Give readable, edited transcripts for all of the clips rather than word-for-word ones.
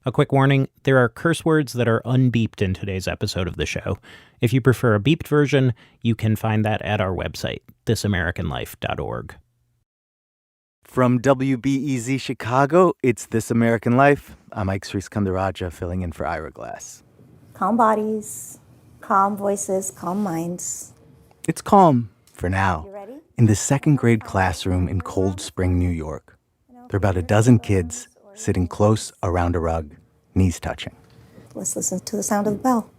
A quick warning, there are curse words that are unbeeped in today's episode of the show. If you prefer a beeped version, you can find that at our website, thisamericanlife.org. From WBEZ Chicago, it's This American Life. I'm Mike Sriskandaraja, filling in for Ira Glass. Calm bodies, calm voices, calm minds. It's calm, for now, You ready? in the second grade classroom in Cold Spring, New York. There are about a dozen kids sitting close around a rug, knees touching. Let's listen to the sound of the bell.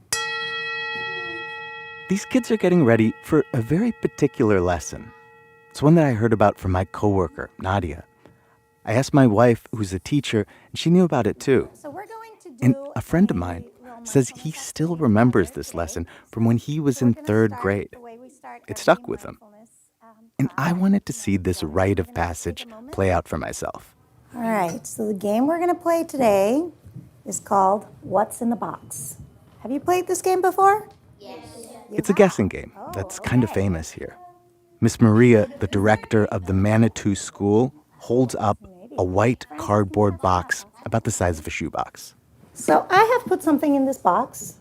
These kids are getting ready for a very particular lesson. It's one that I heard about from my coworker, Nadia. I asked my wife, who's a teacher, and she knew about it too. So we're going to do And a friend of mine says he still remembers this lesson from when he was in third grade. It stuck with him. And I wanted to see this rite of passage play out for myself. All right, so the game we're going to play today is called What's in the Box. Have you played this game before? Yes. It's a guessing game that's kind of famous here. Miss Maria, the director of the Manitou School, holds up a white cardboard box about the size of a shoebox. So I have put something in this box,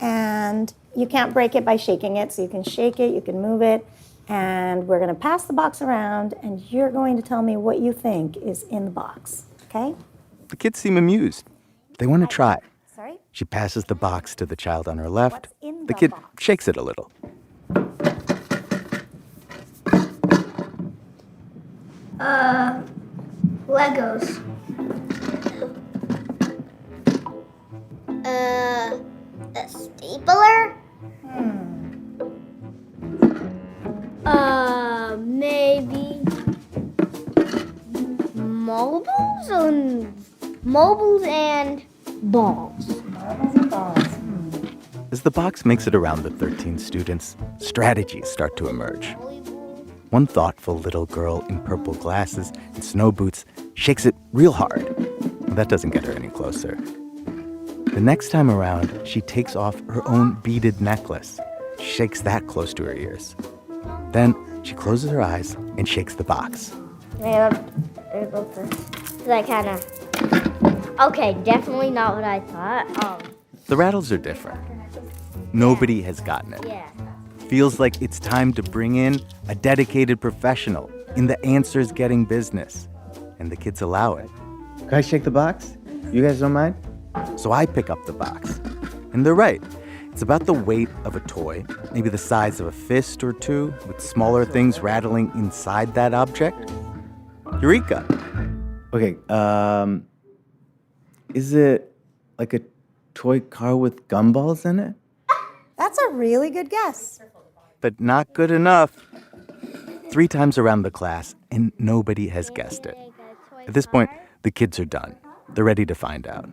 and you can't break it by shaking it. So you can shake it, you can move it, and we're going to pass the box around, and you're going to tell me what you think is in the box, okay? The kids seem amused. They want to try. Sorry? She passes the box to the child on her left. What's in The the kid box? shakes it a little. Legos. A stapler? Maybe mobiles and balls. Marbles and balls. As the box makes it around the 13 students, strategies start to emerge. One thoughtful little girl in purple glasses and snow boots shakes it real hard. That doesn't get her any closer. The next time around, she takes off her own beaded necklace, shakes that close to her ears. Then she closes her eyes and shakes the box. Okay, definitely not what I thought. The rattles are different. Nobody has gotten it. Yeah. Feels like it's time to bring in a dedicated professional in the answers getting business. And the kids allow it. Can I shake the box? You guys don't mind? So I pick up the box. And they're right. It's about the weight of a toy, maybe the size of a fist or two, with smaller things rattling inside that object. Eureka! Okay, is it like a toy car with gumballs in it? That's a really good guess. But not good enough. 3 times around the class, and nobody has guessed it. At this point, the kids are done. They're ready to find out.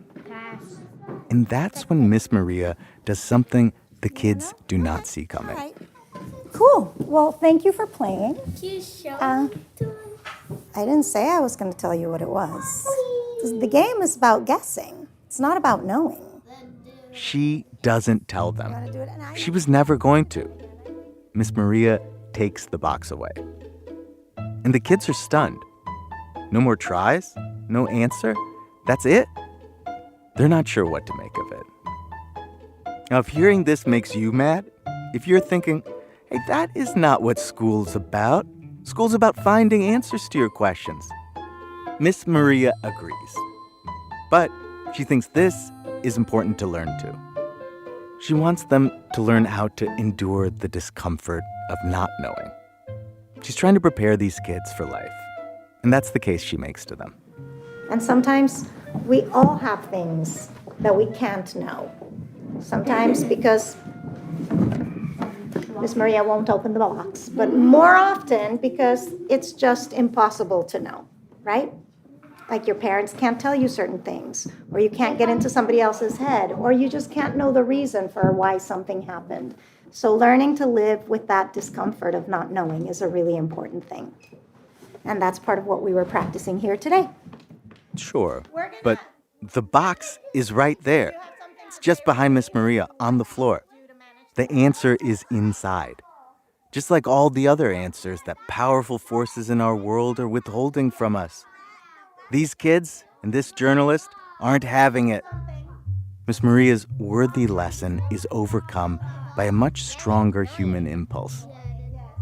And that's when Miss Maria does something the kids do not see coming. All right. Cool. Well, thank you for playing. You show I didn't say I was going to tell you what it was. The game is about guessing. It's not about knowing. She doesn't tell them. Gotta do it, and I- She was never going to. Miss Maria takes the box away. And the kids are stunned. No more tries? No answer? That's it? They're not sure what to make of it. Now, if hearing this makes you mad, if you're thinking, hey, that is not what school's about. School's about finding answers to your questions. Miss Maria agrees. But she thinks this is important to learn too. She wants them to learn how to endure the discomfort of not knowing. She's trying to prepare these kids for life. And that's the case she makes to them. And sometimes we all have things that we can't know. Sometimes because Miss Maria won't open the box, but more often because it's just impossible to know, right? Like your parents can't tell you certain things, or you can't get into somebody else's head, or you just can't know the reason for why something happened. So learning to live with that discomfort of not knowing is a really important thing. And that's part of what we were practicing here today. Sure, but the box is right there. It's just behind Miss Maria on the floor. The answer is inside. Just like all the other answers that powerful forces in our world are withholding from us. These kids and this journalist aren't having it. Miss Maria's worthy lesson is overcome by a much stronger human impulse.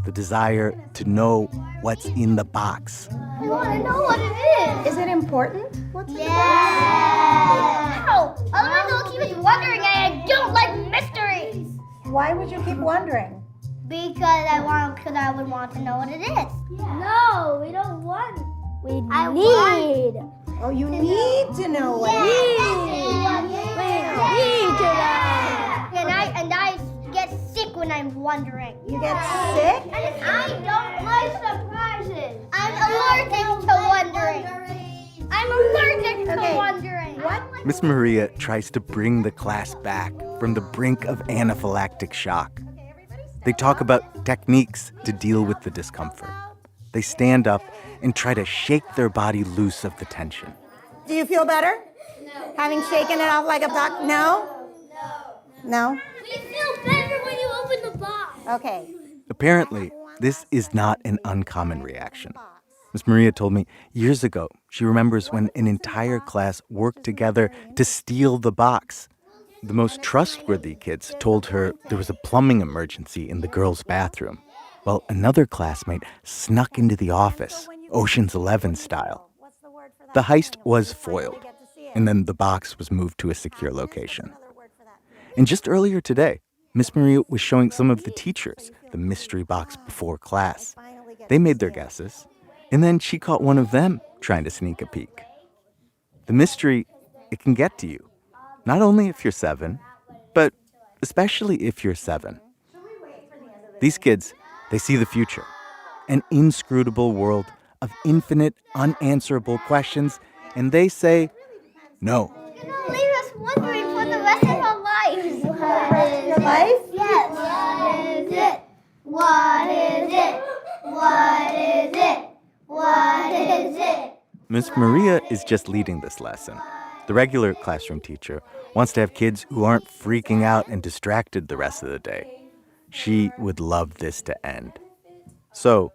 The desire to know what's in the box. I want to know what it is. Is it important? What's in the box? Yeah. No, otherwise I'll keep wondering, and I don't like mysteries. Why would you keep wondering? Because I would want to know what it is. Yeah. No, we don't want. We need. Oh, you need to know what it is. We need to know. And I get sick when I'm wondering. You get sick? And I don't like surprises. I'm allergic to wondering. I'm allergic to wondering. What? Miss Maria tries to bring the class back from the brink of anaphylactic shock. They talk about techniques to deal with the discomfort. They stand up and try to shake their body loose of the tension. Do you feel better? No. Having shaken it off like a duck? No? No? We feel better when you open the box. Okay. Apparently, this is not an uncommon reaction. Miss Maria told me years ago she remembers when an entire class worked together to steal the box. The most trustworthy kids told her there was a plumbing emergency in the girls' bathroom, while another classmate snuck into the office, Ocean's 11 style. The heist was foiled, and then the box was moved to a secure location. And just earlier today, Miss Maria was showing some of the teachers the mystery box before class. They made their guesses, and then she caught one of them trying to sneak a peek. The mystery, it can get to you, not only if you're 7, but especially if you're 7. These kids, they see the future, an inscrutable world of infinite, unanswerable questions, and they say, no. You're gonna leave us wondering for the rest of our lives. Your life? Yes. What is it? What is it? What is it? What is it? Miss Maria is just leading this lesson. The regular classroom teacher wants to have kids who aren't freaking out and distracted the rest of the day. She would love this to end. So,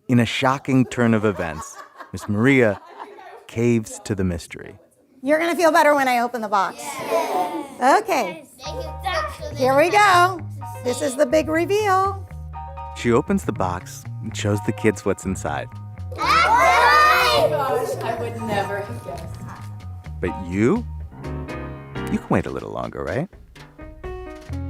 in a shocking turn of events, Miss Maria caves to the mystery. You're going to feel better when I open the box. Okay. Here we go. This is the big reveal. She opens the box and shows the kids what's inside. Gosh, I would never have guessed. But you can wait a little longer, right?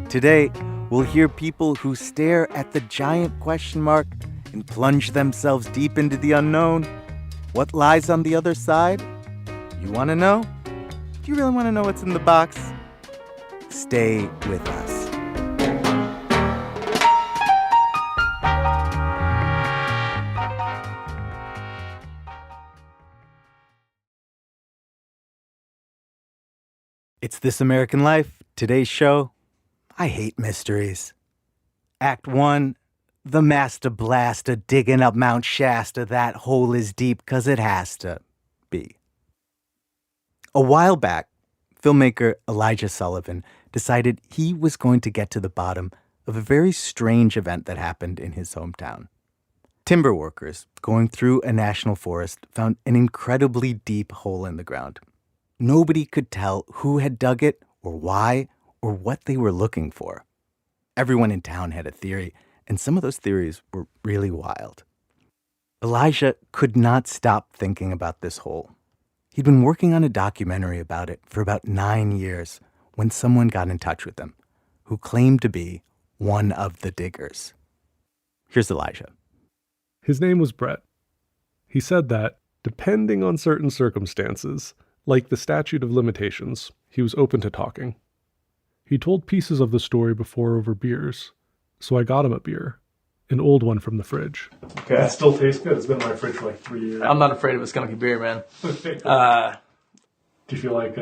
Today, we'll hear people who stare at the giant question mark and plunge themselves deep into the unknown. What lies on the other side? You want to know? Do you really want to know what's in the box? Stay with us. It's This American Life. Today's show, I hate mysteries. Act 1, the master blaster digging up Mount Shasta. That hole is deep 'cause it has to be. A while back, filmmaker Elijah Sullivan decided he was going to get to the bottom of a very strange event that happened in his hometown. Timber workers going through a national forest found an incredibly deep hole in the ground. Nobody could tell who had dug it or why or what they were looking for. Everyone in town had a theory, and some of those theories were really wild. Elijah could not stop thinking about this hole. He'd been working on a documentary about it for about 9 years when someone got in touch with him who claimed to be one of the diggers. Here's Elijah. His name was Brett. He said that, depending on certain circumstances, like the statute of limitations, he was open to talking. He told pieces of the story before over beers, so I got him a beer, an old one from the fridge. Okay, it still tastes good. It's been in my fridge for like 3 years. I'm not afraid of a skunky beer, man. Do you feel like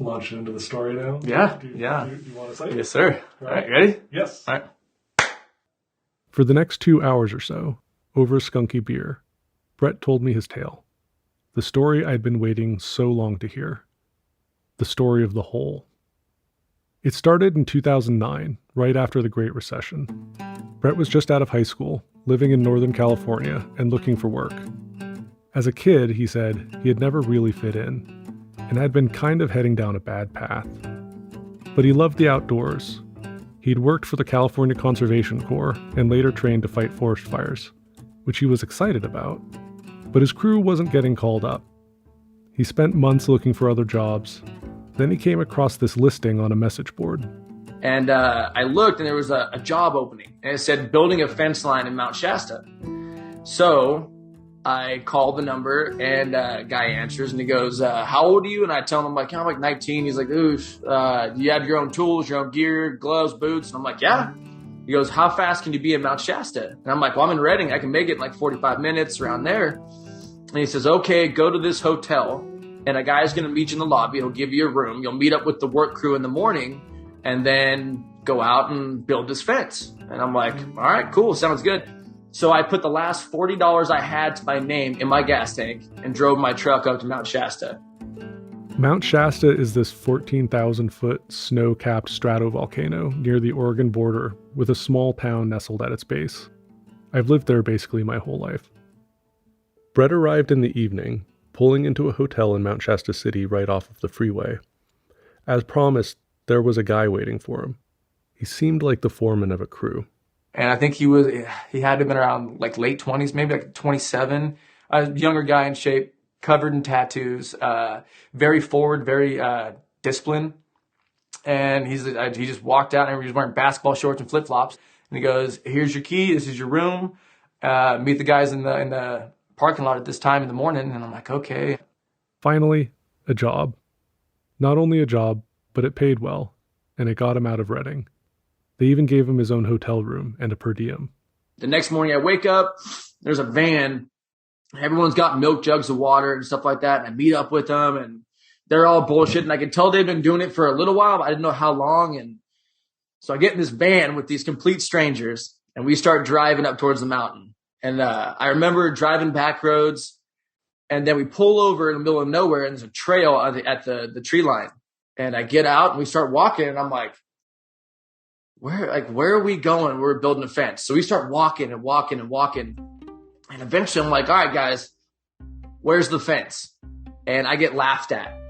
launching into the story now? Yeah, Do you want to say it? Yes, sir. All right, ready? Yes. All right. For the next 2 hours or so, over a skunky beer, Brett told me his tale. The story I'd been waiting so long to hear. The story of the hole. It started in 2009, right after the Great Recession. Brett was just out of high school, living in Northern California and looking for work. As a kid, he said, he had never really fit in. and had been kind of heading down a bad path. But he loved the outdoors. He'd worked for the California Conservation Corps and later trained to fight forest fires, which he was excited about. But his crew wasn't getting called up. He spent months looking for other jobs. Then he came across this listing on a message board. And I looked, and there was a job opening, and it said building a fence line in Mount Shasta. So I called the number, and a guy answers, and he goes, how old are you? And I tell him, I'm like 19. He's like, oof, you have your own tools, your own gear, gloves, boots? And I'm like, yeah. He goes, how fast can you be in Mount Shasta? And I'm like, well, I'm in Redding. I can make it in like 45 minutes around there. And he says, okay, go to this hotel, and a guy's going to meet you in the lobby. He'll give you a room. You'll meet up with the work crew in the morning, and then go out and build this fence. And I'm like, all right, cool. Sounds good. So I put the last $40 I had to my name in my gas tank and drove my truck up to Mount Shasta. Mount Shasta is this 14,000-foot snow-capped stratovolcano near the Oregon border with a small town nestled at its base. I've lived there basically my whole life. Brett arrived in the evening, pulling into a hotel in Mount Shasta City right off of the freeway. As promised, there was a guy waiting for him. He seemed like the foreman of a crew. And I think he had to have been around like late 20s, maybe like 27. A younger guy in shape, covered in tattoos, very forward, very disciplined. And he just walked out, and he was wearing basketball shorts and flip-flops. And he goes, here's your key, this is your room. Meet the guys in the parking lot at this time in the morning. And I'm like, okay. Finally, a job. Not only a job, but it paid well, and it got him out of Redding. They even gave him his own hotel room and a per diem. The next morning I wake up, there's a van. Everyone's got milk jugs of water and stuff like that. And I meet up with them, and they're all bullshit. And I can tell they've been doing it for a little while, but I didn't know how long. And so I get in this van with these complete strangers, and we start driving up towards the mountain. And I remember driving back roads, and then we pull over in the middle of nowhere, and there's a trail at the tree line. And I get out, and we start walking, and I'm like, where are we going? We're building a fence. So we start walking and walking and walking. And eventually I'm like, all right, guys, where's the fence? And I get laughed at.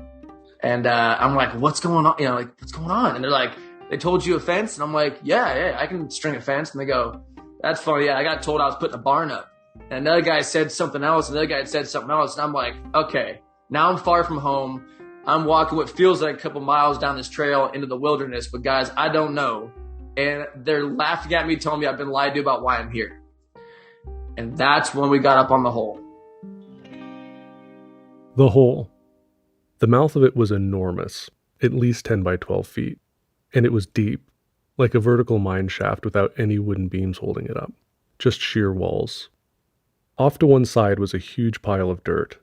And I'm like, what's going on? What's going on? And they're like, they told you a fence? And I'm like, yeah, I can string a fence. And they go, that's funny. Yeah, I got told I was putting a barn up. And another guy said something else. And another guy said something else. And I'm like, okay, now I'm far from home. I'm walking what feels like a couple miles down this trail into the wilderness. But guys, I don't know. And they're laughing at me, telling me I've been lied to about why I'm here. And that's when we got up on the hole. The hole. The mouth of it was enormous, at least 10 by 12 feet. And it was deep, like a vertical mine shaft without any wooden beams holding it up. Just sheer walls. Off to one side was a huge pile of dirt.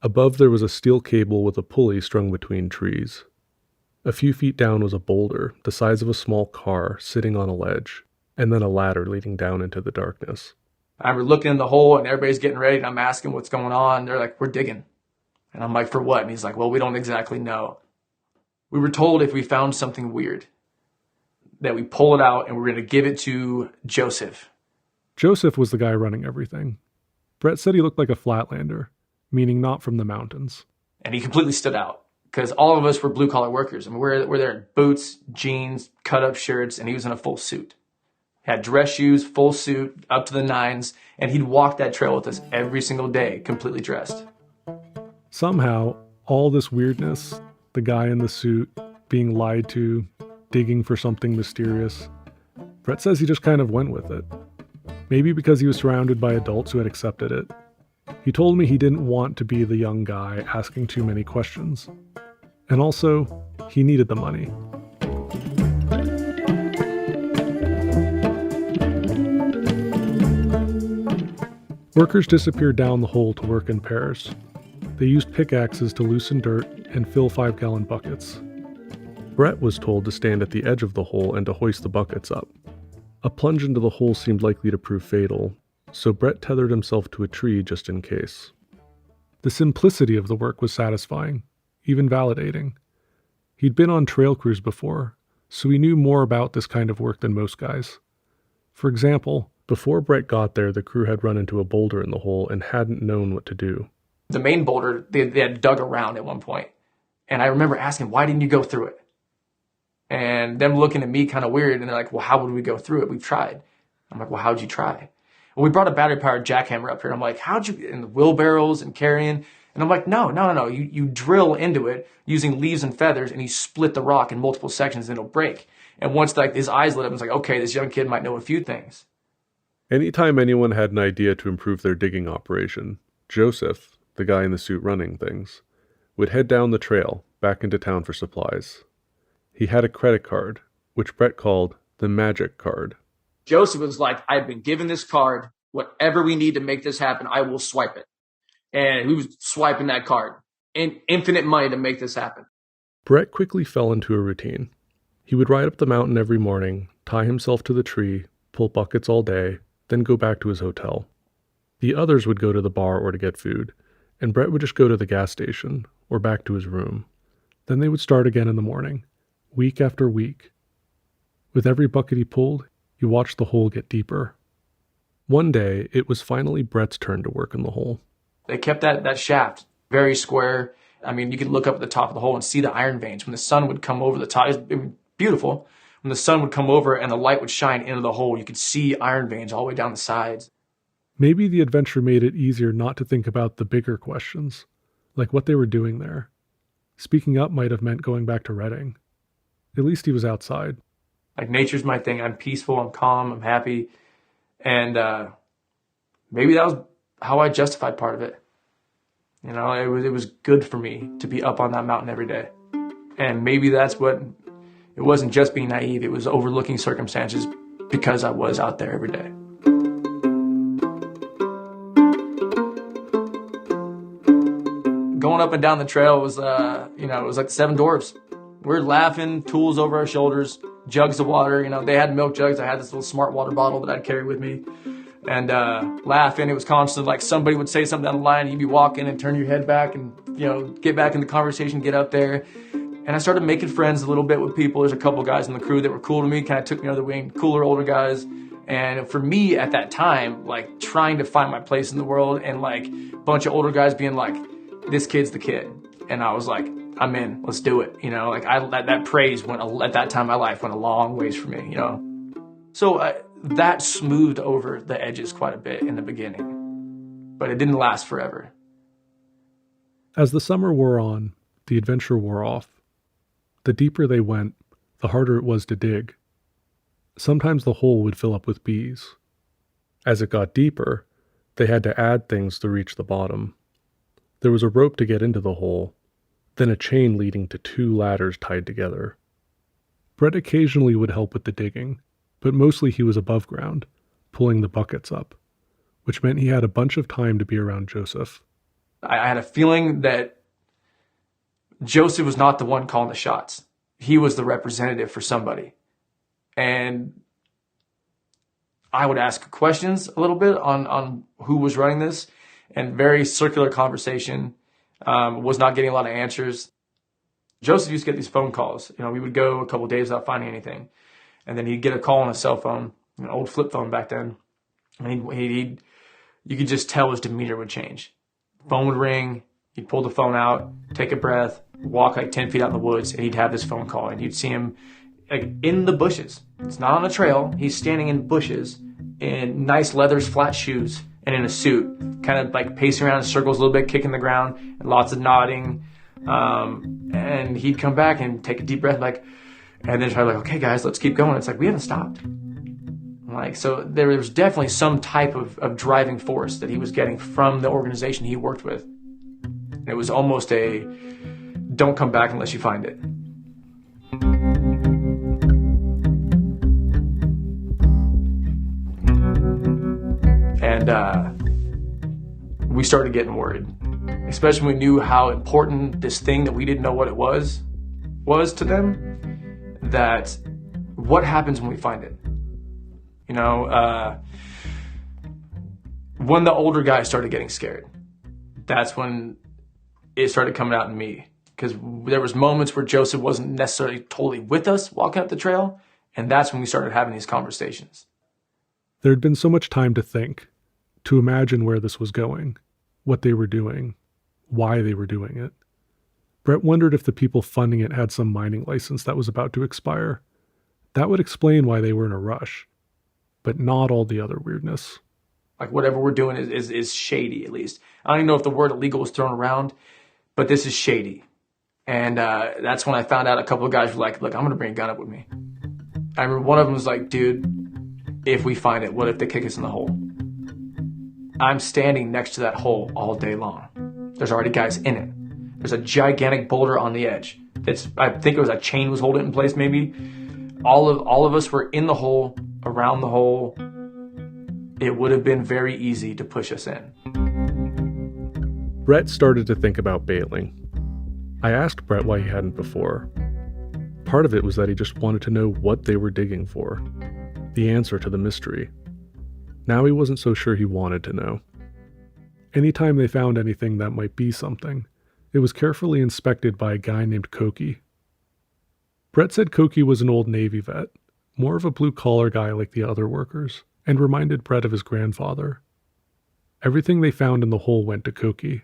Above there was a steel cable with a pulley strung between trees. A few feet down was a boulder, the size of a small car, sitting on a ledge, and then a ladder leading down into the darkness. I remember looking in the hole, and everybody's getting ready, and I'm asking what's going on. They're like, we're digging. And I'm like, for what? And he's like, well, we don't exactly know. We were told if we found something weird, that we pull it out, and we're going to give it to Joseph. Joseph was the guy running everything. Brett said he looked like a flatlander, meaning not from the mountains. And he completely stood out. Because all of us were blue-collar workers. I mean, we're there in boots, jeans, cut-up shirts, and he was in a full suit. He had dress shoes, full suit, up to the nines, and he'd walk that trail with us every single day, completely dressed. Somehow, all this weirdness, the guy in the suit, being lied to, digging for something mysterious, Brett says he just kind of went with it. Maybe because he was surrounded by adults who had accepted it. He told me he didn't want to be the young guy asking too many questions. And also, he needed the money. Workers disappeared down the hole to work in pairs. They used pickaxes to loosen dirt and fill 5-gallon buckets. Brett was told to stand at the edge of the hole and to hoist the buckets up. A plunge into the hole seemed likely to prove fatal, so Brett tethered himself to a tree just in case. The simplicity of the work was satisfying, even validating. He'd been on trail crews before, so he knew more about this kind of work than most guys. For example, before Brett got there, the crew had run into a boulder in the hole and hadn't known what to do. The main boulder, they had dug around at one point. And I remember asking, why didn't you go through it? And them looking at me kind of weird. And they're like, well, how would we go through it? We've tried. I'm like, well, how'd you try? Well, we brought a battery-powered jackhammer up here. I'm like, how'd you, in the wheelbarrows and carrying? And I'm like, no. You drill into it using leaves and feathers, and you split the rock in multiple sections, and it'll break. And once like his eyes lit up, I was like, okay, this young kid might know a few things. Anytime anyone had an idea to improve their digging operation, Joseph, the guy in the suit running things, would head down the trail back into town for supplies. He had a credit card, which Brett called the magic card. Joseph was like, I've been given this card. Whatever we need to make this happen, I will swipe it. And he was swiping that card. And infinite money to make this happen. Brett quickly fell into a routine. He would ride up the mountain every morning, tie himself to the tree, pull buckets all day, then go back to his hotel. The others would go to the bar or to get food, and Brett would just go to the gas station or back to his room. Then they would start again in the morning, week after week. With every bucket he pulled, he watched the hole get deeper. One day, it was finally Brett's turn to work in the hole. They kept that shaft very square. I mean, you could look up at the top of the hole and see the iron veins. When the sun would come over the top, it was beautiful. When the sun would come over and the light would shine into the hole, you could see iron veins all the way down the sides. Maybe the adventure made it easier not to think about the bigger questions, like what they were doing there. Speaking up might have meant going back to Reading. At least he was outside. Like, nature's my thing. I'm peaceful, I'm calm, I'm happy. And maybe that was how I justified part of it. You know, it was good for me to be up on that mountain every day. And maybe that's what, it wasn't just being naive, it was overlooking circumstances because I was out there every day. Going up and down the trail was, it was like the Seven Dwarfs. We're laughing, tools over our shoulders, jugs of water. You know, they had milk jugs. I had this little smart water bottle that I'd carry with me. And laughing. It was constant. Like, somebody would say something down the line, you'd be walking and turn your head back and, get back in the conversation, get up there. And I started making friends a little bit with people. There's a couple guys in the crew that were cool to me, kind of took me under the wing, cooler, older guys. And for me at that time, like, trying to find my place in the world, and like a bunch of older guys being like, this kid's the kid. And I was like, I'm in, let's do it. That praise at that time in my life went a long ways for me, So that smoothed over the edges quite a bit in the beginning, but it didn't last forever. As the summer wore on, the adventure wore off. The deeper they went, the harder it was to dig. Sometimes the hole would fill up with bees. As it got deeper, they had to add things to reach the bottom. There was a rope to get into the hole, then a chain leading to 2 ladders tied together. Brett occasionally would help with the digging, but mostly he was above ground, pulling the buckets up, which meant he had a bunch of time to be around Joseph. I had a feeling that Joseph was not the one calling the shots. He was the representative for somebody. And I would ask questions a little bit on who was running this, and very circular conversation. Was not getting a lot of answers. Joseph used to get these phone calls. We would go a couple days without finding anything. And then he'd get a call on a cell phone, an old flip phone back then. And you could just tell his demeanor would change. Phone would ring, he'd pull the phone out, take a breath, walk like 10 feet out in the woods, and he'd have this phone call. And you'd see him like in the bushes. It's not on a trail. He's standing in bushes in nice leathers, flat shoes, and in a suit, kind of like pacing around in circles a little bit, kicking the ground, and lots of nodding. And he'd come back and take a deep breath, and then try like, okay, guys, let's keep going. It's like, we haven't stopped. So there was definitely some type of driving force that he was getting from the organization he worked with. And it was almost a, don't come back unless you find it. And we started getting worried, especially when we knew how important this thing that we didn't know what it was to them, that what happens when we find it? When the older guys started getting scared, that's when it started coming out in me, because there was moments where Joseph wasn't necessarily totally with us walking up the trail, and that's when we started having these conversations. There had been so much time to think, to imagine where this was going, what they were doing, why they were doing it. Brett wondered if the people funding it had some mining license that was about to expire. That would explain why they were in a rush, but not all the other weirdness. Like whatever we're doing is shady, at least. I don't even know if the word illegal was thrown around, but this is shady. And that's when I found out a couple of guys were like, look, I'm going to bring a gun up with me. I remember one of them was like, dude, if we find it, what if they kick us in the hole? I'm standing next to that hole all day long. There's already guys in it. There's a gigantic boulder on the edge. I think it was a chain was holding it in place maybe. All of us were in the hole, around the hole. It would have been very easy to push us in. Brett started to think about bailing. I asked Brett why he hadn't before. Part of it was that he just wanted to know what they were digging for, the answer to the mystery. Now he wasn't so sure he wanted to know. Anytime they found anything that might be something, it was carefully inspected by a guy named Koki. Brett said Koki was an old Navy vet, more of a blue-collar guy like the other workers, and reminded Brett of his grandfather. Everything they found in the hole went to Koki,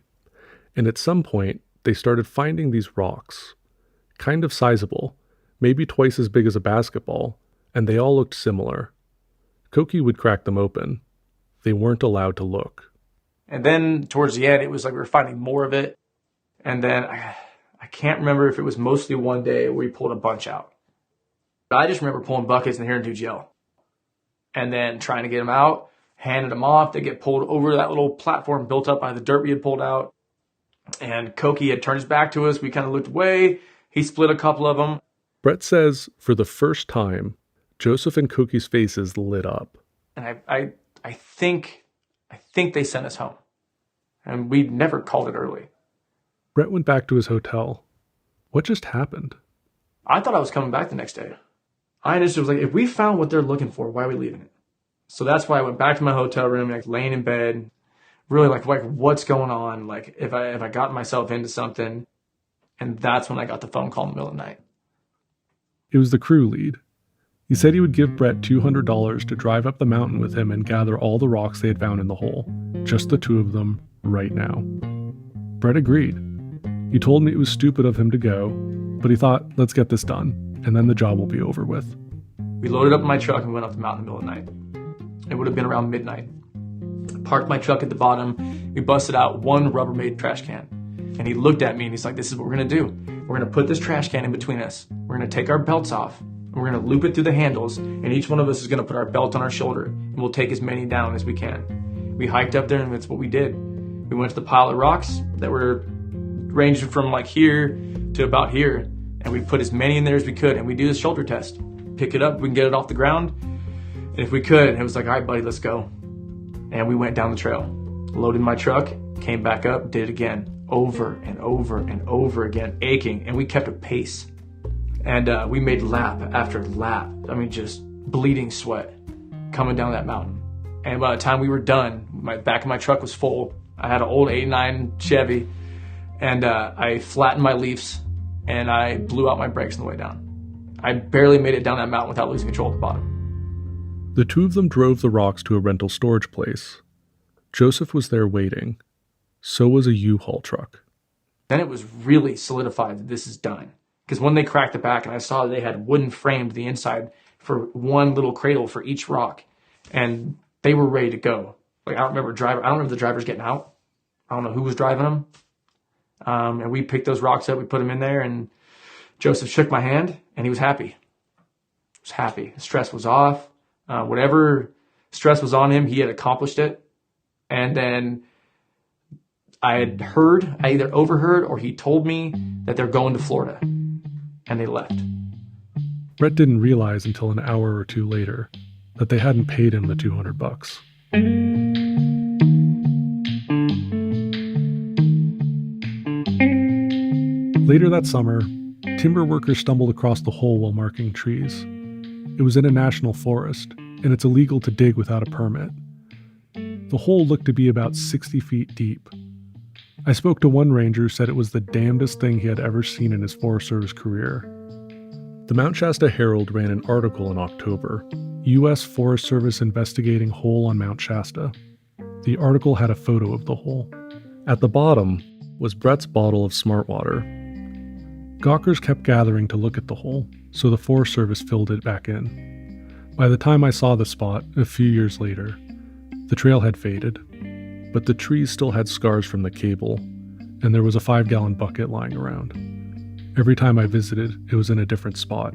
and at some point, they started finding these rocks. Kind of sizable, maybe twice as big as a basketball, and they all looked similar. Koki would crack them open. They weren't allowed to look. And then towards the end, it was like we were finding more of it. And then I can't remember if it was mostly one day where we pulled a bunch out. But I just remember pulling buckets and hearing dudes yell. And then trying to get them out, handing them off. They get pulled over that little platform built up by the dirt we had pulled out. And Koki had turned his back to us. We kind of looked away. He split a couple of them. Brett says, for the first time, Joseph and Koki's faces lit up. And I think they sent us home. And we never called it early. Brett went back to his hotel. What just happened? I thought I was coming back the next day. I just was like, if we found what they're looking for, why are we leaving it? So that's why I went back to my hotel room, like laying in bed, really like what's going on? Like if I got myself into something, and that's when I got the phone call in the middle of the night. It was the crew lead. He said he would give Brett $200 to drive up the mountain with him and gather all the rocks they had found in the hole, just the two of them, right now. Brett agreed. He told me it was stupid of him to go, but he thought, let's get this done, and then the job will be over with. We loaded up my truck and went up the mountain in the middle of the night. It would have been around midnight. Parked my truck at the bottom. We busted out one Rubbermaid trash can. And he looked at me and he's like, this is what we're going to do. We're going to put this trash can in between us. We're going to take our belts off. And we're going to loop it through the handles. And each one of us is going to put our belt on our shoulder. And we'll take as many down as we can. We hiked up there and that's what we did. We went to the pile of rocks that were ranging from like here to about here. And we put as many in there as we could. And we do the shoulder test. Pick it up. We can get it off the ground. And if we could, it was like, all right, buddy, let's go. And we went down the trail. Loaded my truck. Came back up. Did it again. Over and over and over again. Aching. And we kept a pace. And we made lap after lap. I mean, just bleeding sweat coming down that mountain. And by the time we were done, my back of my truck was full. I had an old 89 Chevy. And I flattened my leaves. And I blew out my brakes on the way down. I barely made it down that mountain without losing control at the bottom. The two of them drove the rocks to a rental storage place. Joseph was there waiting. So was a U-Haul truck. Then it was really solidified that this is done. Because when they cracked the back and I saw they had wooden framed the inside for one little cradle for each rock. And they were ready to go. Like I don't remember the drivers getting out. I don't know who was driving them. And we picked those rocks up, we put them in there, and Joseph shook my hand and he was happy. He was happy. Stress was off. Whatever stress was on him, he had accomplished it. And then I either overheard or he told me that they're going to Florida. And they left. Brett didn't realize until an hour or two later that they hadn't paid him the $200. Later that summer, timber workers stumbled across the hole while marking trees. It was in a national forest, and it's illegal to dig without a permit. The hole looked to be about 60 feet deep. I spoke to one ranger who said it was the damnedest thing he had ever seen in his Forest Service career. The Mount Shasta Herald ran an article in October, U.S. Forest Service investigating hole on Mount Shasta. The article had a photo of the hole. At the bottom was Brett's bottle of Smart Water. Gawkers kept gathering to look at the hole, so the Forest Service filled it back in. By the time I saw the spot, a few years later, the trail had faded, but the trees still had scars from the cable, and there was a 5-gallon bucket lying around. Every time I visited, it was in a different spot,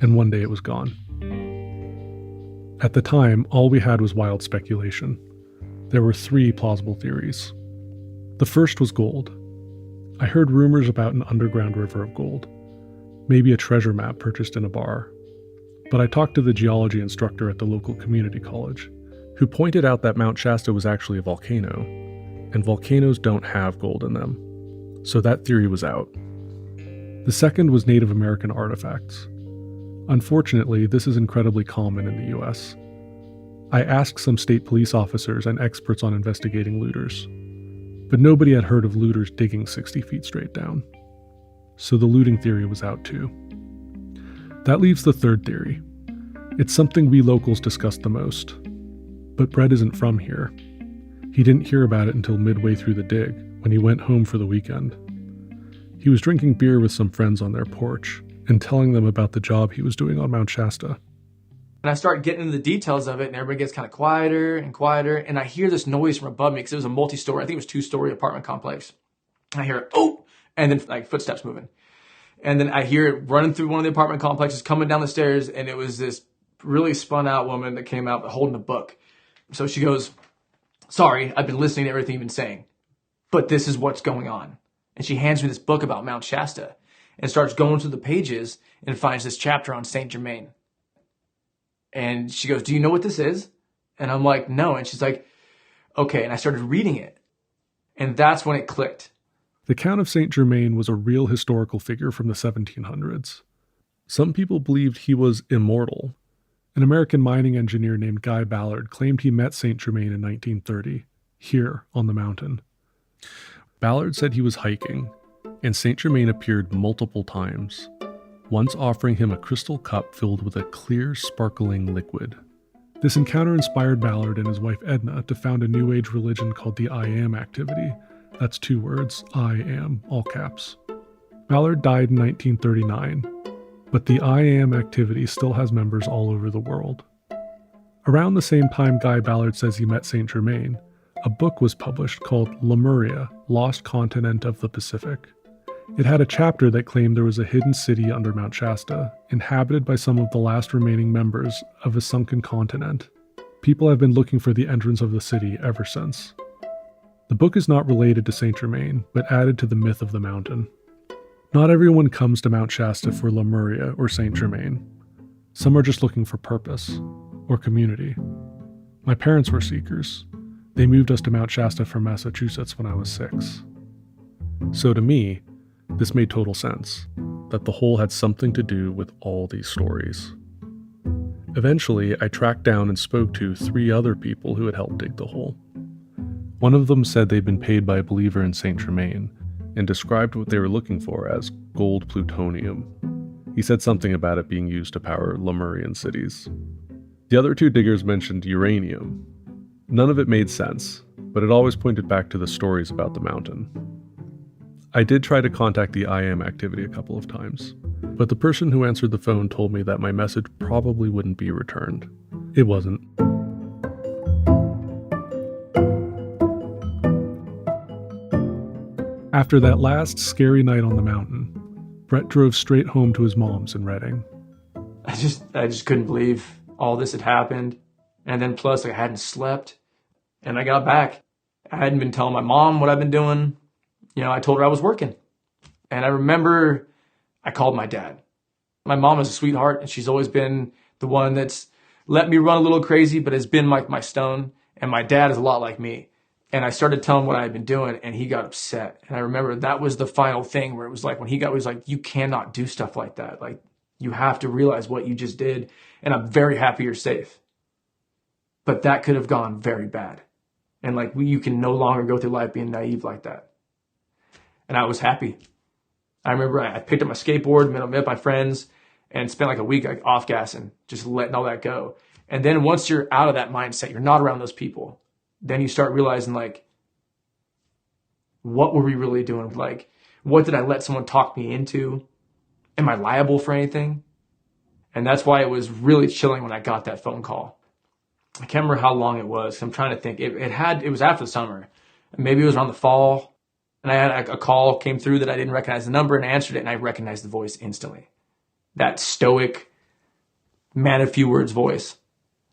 and one day it was gone. At the time, all we had was wild speculation. There were 3 plausible theories. The first was gold. I heard rumors about an underground river of gold, maybe a treasure map purchased in a bar. But I talked to the geology instructor at the local community college, who pointed out that Mount Shasta was actually a volcano, and volcanoes don't have gold in them. So that theory was out. The second was Native American artifacts. Unfortunately, this is incredibly common in the US. I asked some state police officers and experts on investigating looters, but nobody had heard of looters digging 60 feet straight down. So the looting theory was out too. That leaves the third theory. It's something we locals discuss the most. But Brett isn't from here. He didn't hear about it until midway through the dig, when he went home for the weekend. He was drinking beer with some friends on their porch and telling them about the job he was doing on Mount Shasta. And I start getting into the details of it, and everybody gets kind of quieter and quieter. And I hear this noise from above me because it was a multi-story, I think it was 2-story apartment complex. I hear, oh, and then like footsteps moving. And then I hear it running through one of the apartment complexes, coming down the stairs. And it was this really spun out woman that came out holding a book. So she goes, sorry, I've been listening to everything you've been saying, but this is what's going on. And she hands me this book about Mount Shasta and starts going through the pages and finds this chapter on Saint Germain. And she goes, do you know what this is? And I'm like, no. And she's like, okay. And I started reading it. And that's when it clicked. The Count of Saint Germain was a real historical figure from the 1700s. Some people believed he was immortal. An American mining engineer named Guy Ballard claimed he met Saint Germain in 1930, here on the mountain. Ballard said he was hiking, and Saint Germain appeared multiple times, once offering him a crystal cup filled with a clear, sparkling liquid. This encounter inspired Ballard and his wife Edna to found a New Age religion called the I Am activity. That's 2 words, I Am, all caps. Ballard died in 1939, but the I Am activity still has members all over the world. Around the same time Guy Ballard says he met Saint Germain, a book was published called Lemuria, Lost Continent of the Pacific. It had a chapter that claimed there was a hidden city under Mount Shasta, inhabited by some of the last remaining members of a sunken continent. People have been looking for the entrance of the city ever since. The book is not related to Saint Germain, but added to the myth of the mountain. Not everyone comes to Mount Shasta for Lemuria or Saint Germain. Some are just looking for purpose, or community. My parents were seekers. They moved us to Mount Shasta from Massachusetts when I was 6. So to me, this made total sense, that the hole had something to do with all these stories. Eventually, I tracked down and spoke to 3 other people who had helped dig the hole. One of them said they'd been paid by a believer in Saint Germain, and described what they were looking for as gold plutonium. He said something about it being used to power Lemurian cities. The other 2 diggers mentioned uranium. None of it made sense, but it always pointed back to the stories about the mountain. I did try to contact the I Am activity a couple of times, but the person who answered the phone told me that my message probably wouldn't be returned. It wasn't. After that last scary night on the mountain, Brett drove straight home to his mom's in Reading. I just couldn't believe all this had happened. And then plus I hadn't slept. And I got back. I hadn't been telling my mom what I've been doing. You know, I told her I was working. And I remember I called my dad. My mom is a sweetheart, and she's always been the one that's let me run a little crazy, but has been like my stone. And my dad is a lot like me. And I started telling him what I had been doing, and he got upset. And I remember that was the final thing where it was like, when he was like, you cannot do stuff like that. Like, you have to realize what you just did. And I'm very happy you're safe. But that could have gone very bad. And like, you can no longer go through life being naive like that. And I was happy. I remember I picked up my skateboard, met up my friends, and spent like a week like off gassing, just letting all that go. And then once you're out of that mindset, you're not around those people, then you start realizing like, what were we really doing? Like, What did I let someone talk me into? Am I liable for anything? And that's why it was really chilling when I got that phone call. I can't remember how long it was. I'm trying to think. It was after the summer. Maybe it was around the fall. And I had a call came through that I didn't recognize the number, and I answered it, and I recognized the voice instantly. That stoic, man of few words voice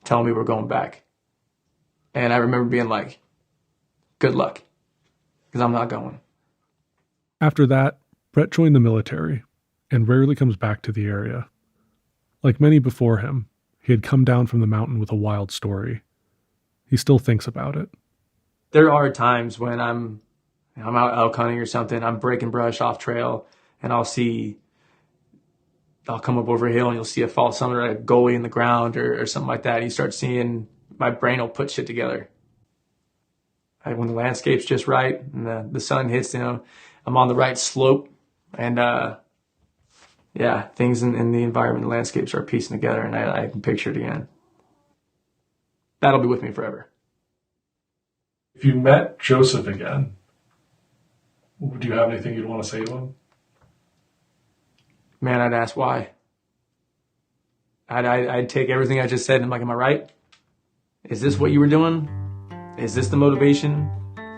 telling me we're going back. And I remember being like, good luck, because I'm not going. After that, Brett joined the military and rarely comes back to the area. Like many before him, he had come down from the mountain with a wild story. He still thinks about it. There are times when I'm out elk hunting or something, I'm breaking brush off trail, and I'll come up over a hill and you'll see a false summit or a goalie in the ground or something like that. You start seeing, my brain will put shit together. When the landscape's just right and the sun hits, I'm on the right slope, and things in the environment and landscape start piecing together, and I can picture it again. That'll be with me forever. If you met Joseph again, do you have anything you'd want to say to him? Man, I'd ask why. I'd take everything I just said and I'm like, am I right? Is this what you were doing? Is this the motivation?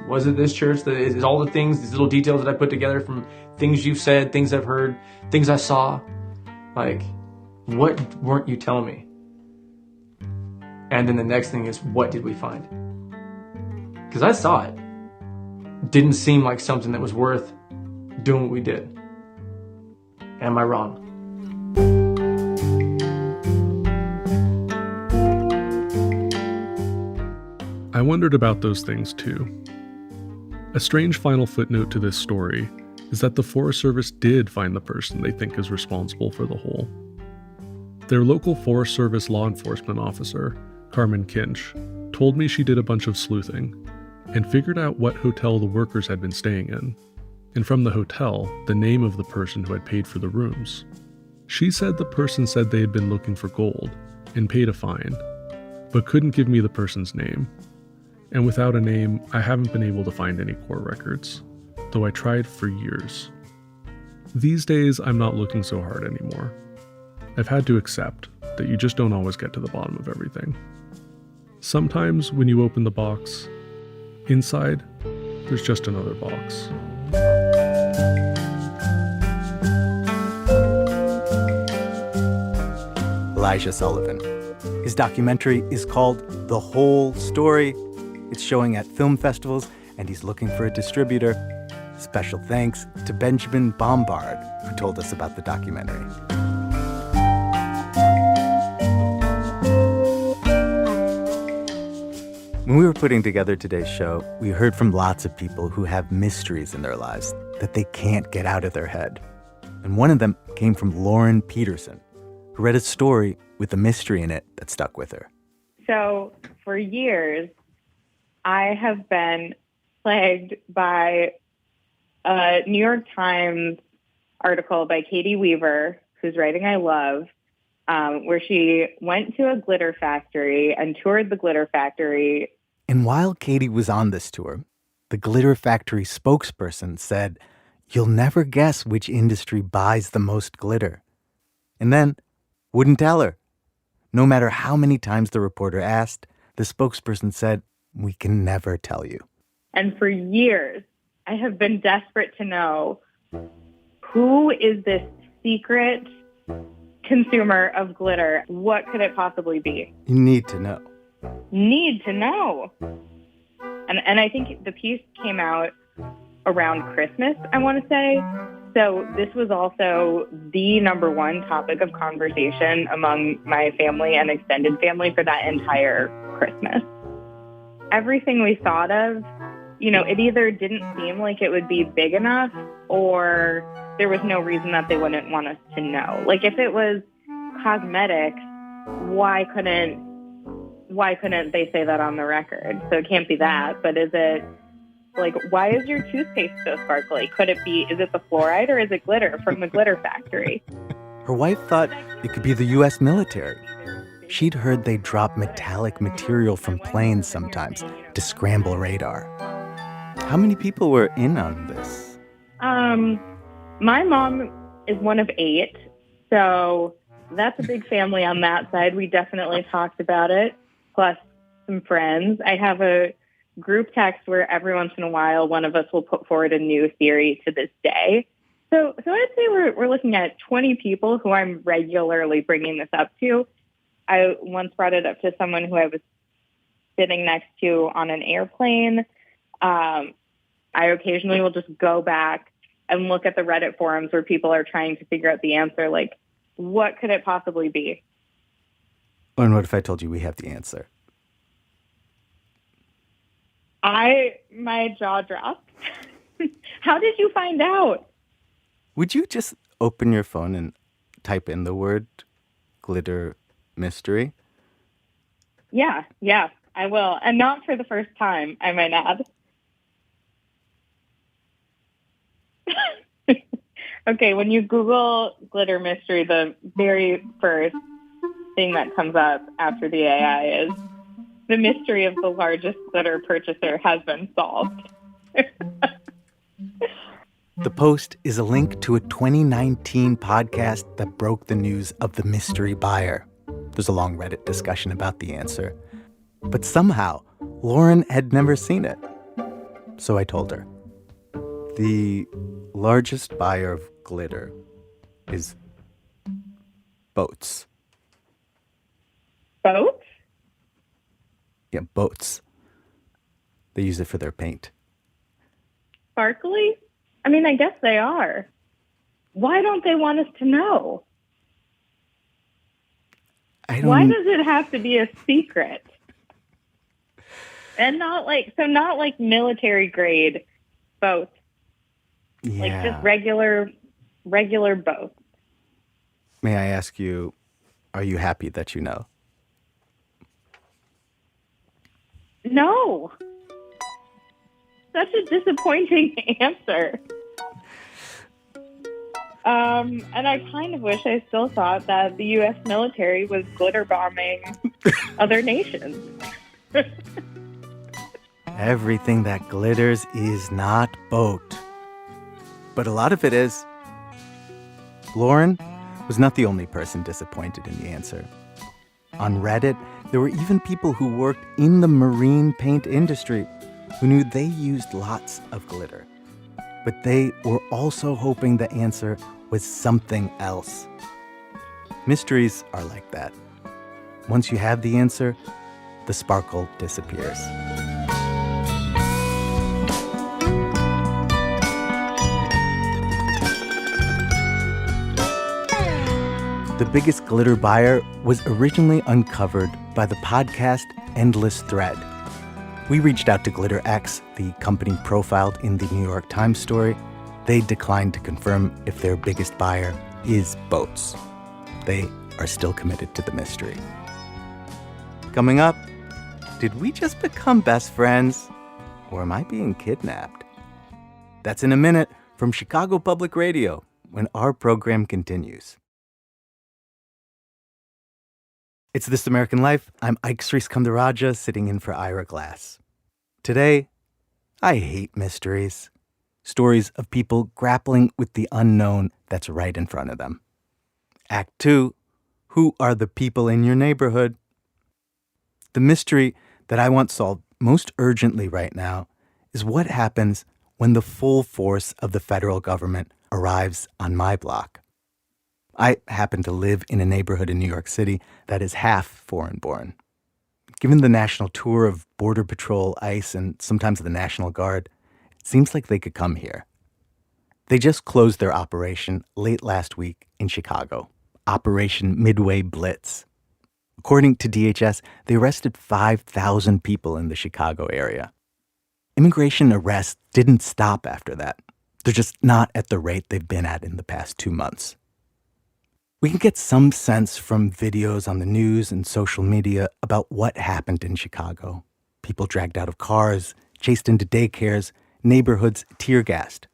Was it this church? Is all the things, these little details that I put together from things you've said, things I've heard, things I saw? Like, what weren't you telling me? And then the next thing is, what did we find? Because I saw it. Didn't seem like something that was worth doing what we did. Am I wrong? I wondered about those things too. A strange final footnote to this story is that the Forest Service did find the person they think is responsible for the hole. Their local Forest Service law enforcement officer, Carmen Kinch, told me she did a bunch of sleuthing and figured out what hotel the workers had been staying in, and from the hotel, the name of the person who had paid for the rooms. She said the person said they had been looking for gold and paid a fine, but couldn't give me the person's name. And without a name, I haven't been able to find any court records, though I tried for years. These days, I'm not looking so hard anymore. I've had to accept that you just don't always get to the bottom of everything. Sometimes when you open the box, inside, there's just another box. Elijah Sullivan. His documentary is called The Whole Story. It's showing at film festivals, and he's looking for a distributor. Special thanks to Benjamin Bombard, who told us about the documentary. When we were putting together today's show, we heard from lots of people who have mysteries in their lives that they can't get out of their head. And one of them came from Lauren Peterson, who read a story with a mystery in it that stuck with her. So for years, I have been plagued by a New York Times article by Katie Weaver, whose writing I love, where she went to a glitter factory and toured the glitter factory. And while Katie was on this tour, the glitter factory spokesperson said, "You'll never guess which industry buys the most glitter." And then wouldn't tell her. No matter how many times the reporter asked, the spokesperson said, "We can never tell you." And for years, I have been desperate to know who is this secret consumer of glitter. What could it possibly be? You need to know. Need to know. And I think the piece came out around Christmas, I want to say. So this was also the number one topic of conversation among my family and extended family for that entire Christmas. Everything we thought of, it either didn't seem like it would be big enough or there was no reason that they wouldn't want us to know. Like if it was cosmetics, why couldn't they say that on the record? So it can't be that, but is it like, why is your toothpaste so sparkly? Is it the fluoride or is it glitter from the glitter factory? Her wife thought it could be the U.S. military. She'd heard they drop metallic material from planes sometimes to scramble radar. How many people were in on this? My mom is one of 8, so that's a big family on that side. We definitely talked about it, plus some friends. I have a group text where every once in a while one of us will put forward a new theory to this day. So I'd say we're looking at 20 people who I'm regularly bringing this up to. I once brought it up to someone who I was sitting next to on an airplane. I occasionally will just go back and look at the Reddit forums where people are trying to figure out the answer. Like, what could it possibly be? And what if I told you we have the answer? My jaw dropped. How did you find out? Would you just open your phone and type in the word glitter mystery? Yeah, I will. And not for the first time, I might add. Okay, when you Google glitter mystery, the very first thing that comes up after the AI is the mystery of the largest glitter purchaser has been solved. The post is a link to a 2019 podcast that broke the news of the mystery buyer. There's a long Reddit discussion about the answer. But somehow, Lauren had never seen it. So I told her. The largest buyer of glitter is boats. Boats? Yeah, boats. They use it for their paint. Sparkly? I mean, I guess they are. Why don't they want us to know? Why does it have to be a secret? And not like military grade boats. Yeah. Like just regular boats. May I ask you, are you happy that you know? No. Such a disappointing answer. And I kind of wish I still thought that the U.S. military was glitter bombing other nations. Everything that glitters is not boat. But a lot of it is. Lauren was not the only person disappointed in the answer. On Reddit, there were even people who worked in the marine paint industry who knew they used lots of glitter. But they were also hoping the answer was something else. Mysteries are like that. Once you have the answer, the sparkle disappears. The biggest glitter buyer was originally uncovered by the podcast Endless Thread. We reached out to GlitterX, the company profiled in the New York Times story. They declined to confirm if their biggest buyer is boats. They are still committed to the mystery. Coming up, did we just become best friends? Or am I being kidnapped? That's in a minute from Chicago Public Radio when our program continues. It's This American Life. I'm Ike Sriskandarajah, sitting in for Ira Glass. Today, I hate mysteries. Stories of people grappling with the unknown that's right in front of them. Act 2, who are the people in your neighborhood? The mystery that I want solved most urgently right now is what happens when the full force of the federal government arrives on my block. I happen to live in a neighborhood in New York City that is half foreign-born. Given the national tour of Border Patrol, ICE, and sometimes the National Guard, it seems like they could come here. They just closed their operation late last week in Chicago, Operation Midway Blitz. According to DHS, they arrested 5,000 people in the Chicago area. Immigration arrests didn't stop after that. They're just not at the rate they've been at in the past 2 months. We can get some sense from videos on the news and social media about what happened in Chicago. People dragged out of cars, chased into daycares, neighborhoods tear-gassed.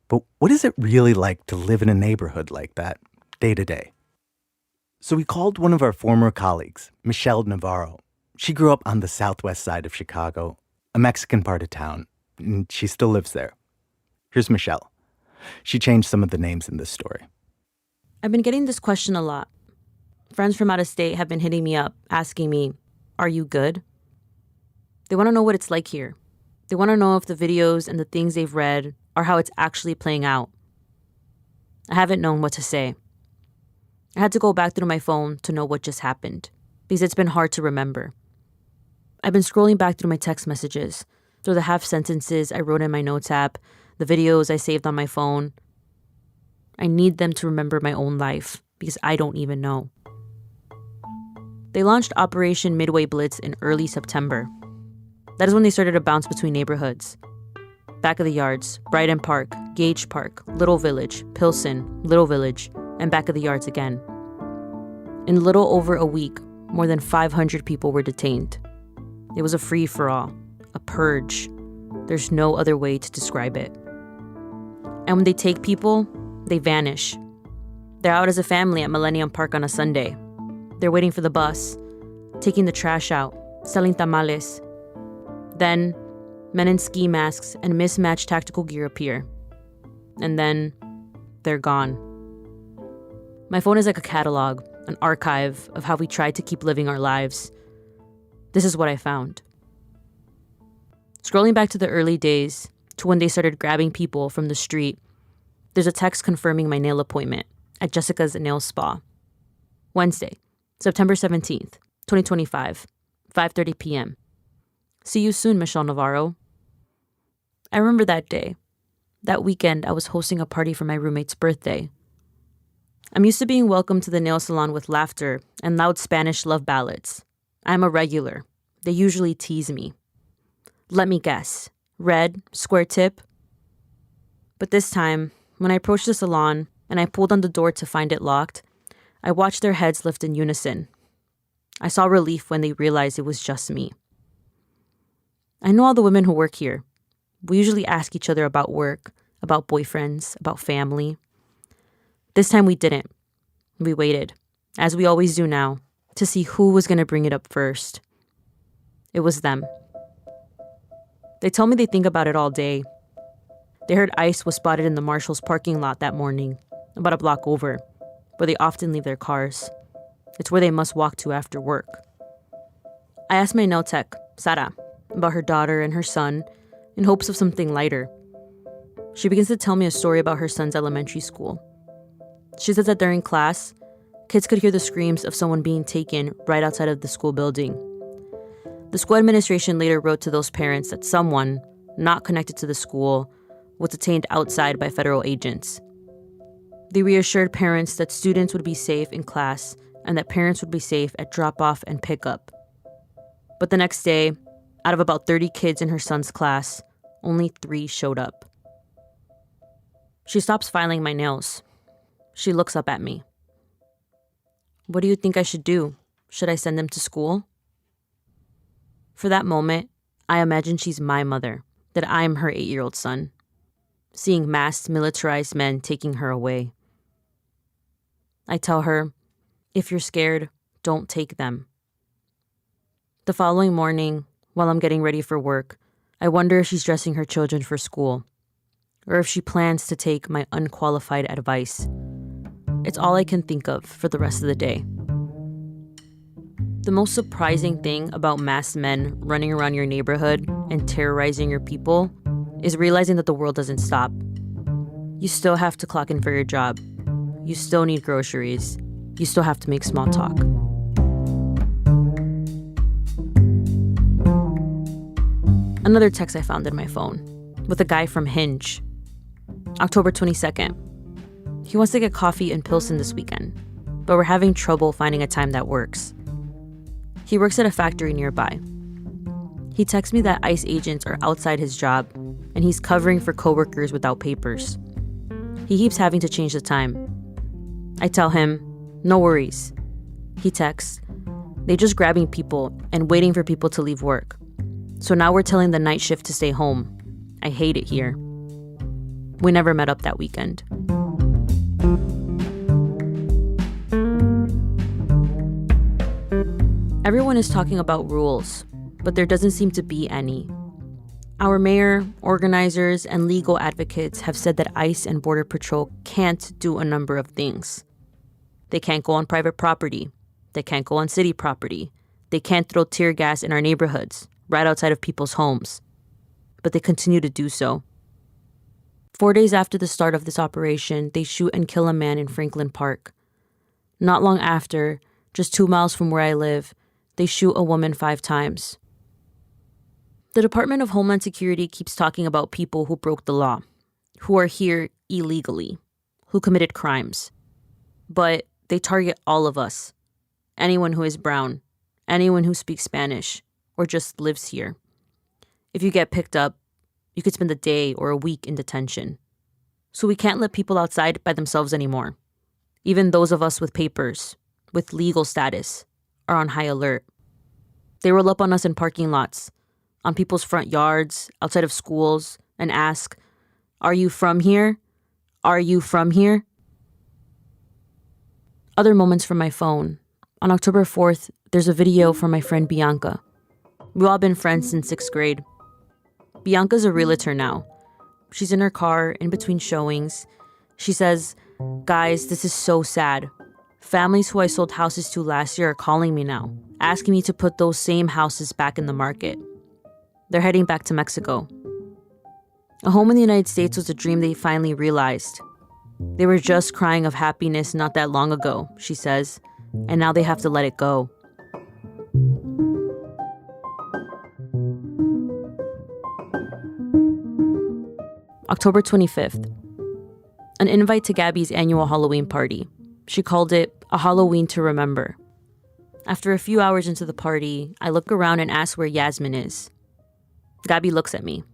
But what is it really like to live in a neighborhood like that, day to day? So we called one of our former colleagues, Michelle Navarro. She grew up on the southwest side of Chicago, a Mexican part of town, and she still lives there. Here's Michelle. She changed some of the names in this story. I've been getting this question a lot. Friends from out of state have been hitting me up, asking me, "Are you good?" They want to know what it's like here. They want to know if the videos and the things they've read are how it's actually playing out. I haven't known what to say. I had to go back through my phone to know what just happened, because it's been hard to remember. I've been scrolling back through my text messages, through the half sentences I wrote in my notes app, the videos I saved on my phone. I need them to remember my own life, because I don't even know. They launched Operation Midway Blitz in early September. That is when they started to bounce between neighborhoods. Back of the Yards, Brighton Park, Gage Park, Little Village, Pilsen, Little Village, and Back of the Yards again. In little over a week, more than 500 people were detained. It was a free-for-all, a purge. There's no other way to describe it. And when they take people, they vanish. They're out as a family at Millennium Park on a Sunday. They're waiting for the bus, taking the trash out, selling tamales. Then, men in ski masks and mismatched tactical gear appear. And then, they're gone. My phone is like a catalog, an archive of how we tried to keep living our lives. This is what I found. Scrolling back to the early days, to when they started grabbing people from the street, there's a text confirming my nail appointment at Jessica's Nail Spa. Wednesday, September 17th, 2025, 5:30 p.m. See you soon, Michelle Navarro. I remember that day. That weekend, I was hosting a party for my roommate's birthday. I'm used to being welcomed to the nail salon with laughter and loud Spanish love ballads. I'm a regular. They usually tease me. Let me guess. Red, square tip? But this time, when I approached the salon and I pulled on the door to find it locked, I watched their heads lift in unison. I saw relief when they realized it was just me. I know all the women who work here. We usually ask each other about work, about boyfriends, about family. This time we didn't. We waited, as we always do now, to see who was going to bring it up first. It was them. They tell me they think about it all day. They heard ICE was spotted in the Marshall's parking lot that morning, about a block over, where they often leave their cars. It's where they must walk to after work. I asked my nail tech, Sara, about her daughter and her son, in hopes of something lighter. She begins to tell me a story about her son's elementary school. She says that during class, kids could hear the screams of someone being taken right outside of the school building. The school administration later wrote to those parents that someone, not connected to the school, was detained outside by federal agents. They reassured parents that students would be safe in class and that parents would be safe at drop-off and pickup. But the next day, out of about 30 kids in her son's class, only 3 showed up. She stops filing my nails. She looks up at me. What do you think I should do? Should I send them to school? For that moment, I imagine she's my mother, that I'm her 8-year-old son, seeing masked, militarized men taking her away. I tell her, if you're scared, don't take them. The following morning, while I'm getting ready for work, I wonder if she's dressing her children for school, or if she plans to take my unqualified advice. It's all I can think of for the rest of the day. The most surprising thing about masked men running around your neighborhood and terrorizing your people is realizing that the world doesn't stop. You still have to clock in for your job. You still need groceries. You still have to make small talk. Another text I found in my phone with a guy from Hinge. October 22nd. He wants to get coffee in Pilsen this weekend, but we're having trouble finding a time that works. He works at a factory nearby. He texts me that ICE agents are outside his job, and he's covering for coworkers without papers. He keeps having to change the time. I tell him, no worries. He texts, they're just grabbing people and waiting for people to leave work. So now we're telling the night shift to stay home. I hate it here. We never met up that weekend. Everyone is talking about rules, but there doesn't seem to be any. Our mayor, organizers, and legal advocates have said that ICE and Border Patrol can't do a number of things. They can't go on private property. They can't go on city property. They can't throw tear gas in our neighborhoods, right outside of people's homes. But they continue to do so. 4 days after the start of this operation, they shoot and kill a man in Franklin Park. Not long after, just 2 miles from where I live, they shoot a woman 5 times. The Department of Homeland Security keeps talking about people who broke the law, who are here illegally, who committed crimes. But they target all of us. Anyone who is brown, anyone who speaks Spanish, or just lives here. If you get picked up, you could spend a day or a week in detention. So we can't let people outside by themselves anymore. Even those of us with papers, with legal status, are on high alert. They roll up on us in parking lots, on people's front yards, outside of schools, and ask, "Are you from here? Are you from here?" Other moments from my phone. On October 4th, there's a video from my friend Bianca. We've all been friends since 6th grade. Bianca's a realtor now. She's in her car in between showings. She says, "Guys, this is so sad. Families who I sold houses to last year are calling me now, asking me to put those same houses back in the market. They're heading back to Mexico." A home in the United States was a dream they finally realized. They were just crying of happiness not that long ago, she says, and now they have to let it go. October 25th. An invite to Gabby's annual Halloween party. She called it a Halloween to remember. After a few hours into the party, I look around and ask where Yasmin is. Gabby looks at me.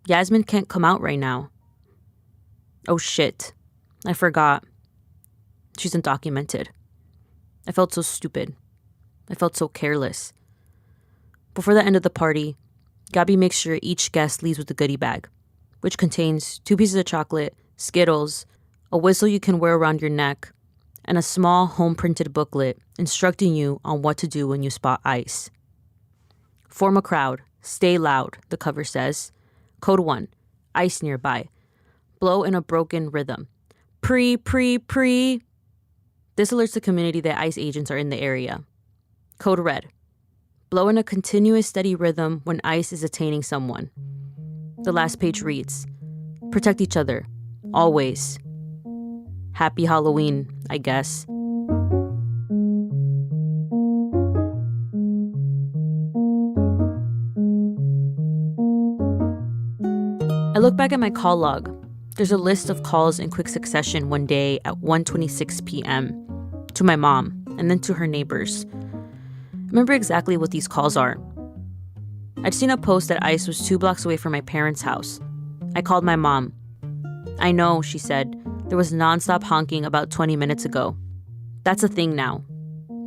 Yasmin can't come out right now. Oh shit. I forgot. She's undocumented. I felt so stupid. I felt so careless. Before the end of the party, Gabby makes sure each guest leaves with a goodie bag, which contains 2 pieces of chocolate, Skittles, a whistle you can wear around your neck, and a small home-printed booklet instructing you on what to do when you spot ICE. Form a crowd. Stay loud, the cover says. Code 1. ICE nearby. Blow in a broken rhythm. Pre. This alerts the community that ICE agents are in the area. Code Red. Blow in a continuous steady rhythm when ICE is detaining someone. The last page reads, "Protect each other. Always." Happy Halloween, I guess. I look back at my call log. There's a list of calls in quick succession one day at 1:26 p.m. to my mom and then to her neighbors. I remember exactly what these calls are. I'd seen a post that ICE was 2 blocks away from my parents' house. I called my mom. "I know," she said. "There was nonstop honking about 20 minutes ago. That's a thing now.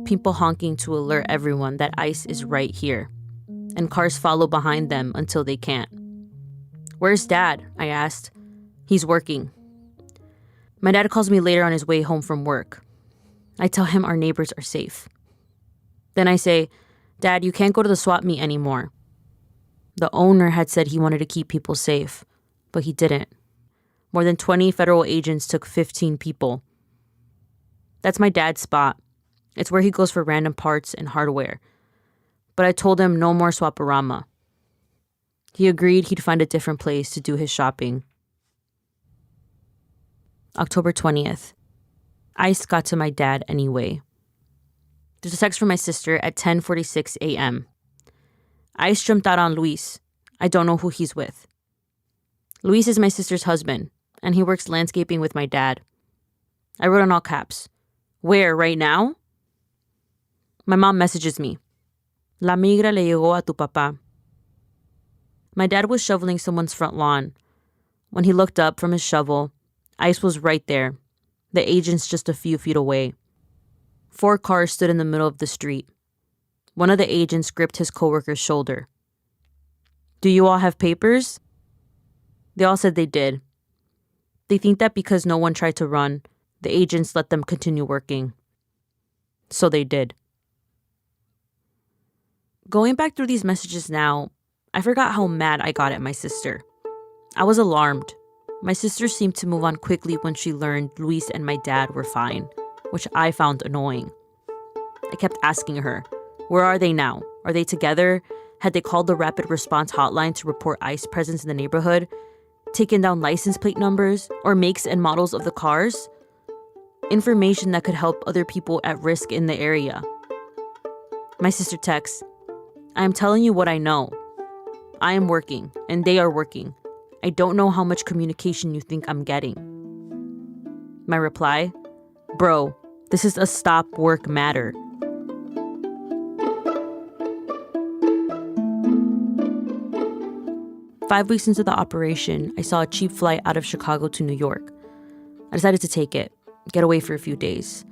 People honking to alert everyone that ICE is right here. And cars follow behind them until they can't." "Where's Dad?" I asked. "He's working." My dad calls me later on his way home from work. I tell him our neighbors are safe. Then I say, "Dad, you can't go to the swap meet anymore." The owner had said he wanted to keep people safe, but he didn't. More than 20 federal agents took 15 people. That's my dad's spot. It's where he goes for random parts and hardware. But I told him no more Swaparama. He agreed he'd find a different place to do his shopping. October 20th. ICE got to my dad anyway. There's a text from my sister at 10:46 a.m. "ICE jumped out on Luis. I don't know who he's with." Luis is my sister's husband, and he works landscaping with my dad. I wrote in all caps, "Where, right now?" My mom messages me, "La migra le llegó a tu papá." My dad was shoveling someone's front lawn. When he looked up from his shovel, ICE was right there, the agents just a few feet away. 4 cars stood in the middle of the street. One of the agents gripped his coworker's shoulder. "Do you all have papers?" They all said they did. They think that because no one tried to run, the agents let them continue working. So they did. Going back through these messages now, I forgot how mad I got at my sister. I was alarmed. My sister seemed to move on quickly when she learned Luis and my dad were fine, which I found annoying. I kept asking her, where are they now? Are they together? Had they called the rapid response hotline to report ICE presence in the neighborhood? Taken down license plate numbers or makes and models of the cars? Information that could help other people at risk in the area. My sister texts, I am telling you what I know. I am working, and they are working. I don't know how much communication you think I'm getting. My reply, bro, this is a stop work matter. Five weeks into the operation, I saw a cheap flight out of Chicago to New York. I decided to take it, get away for a few days.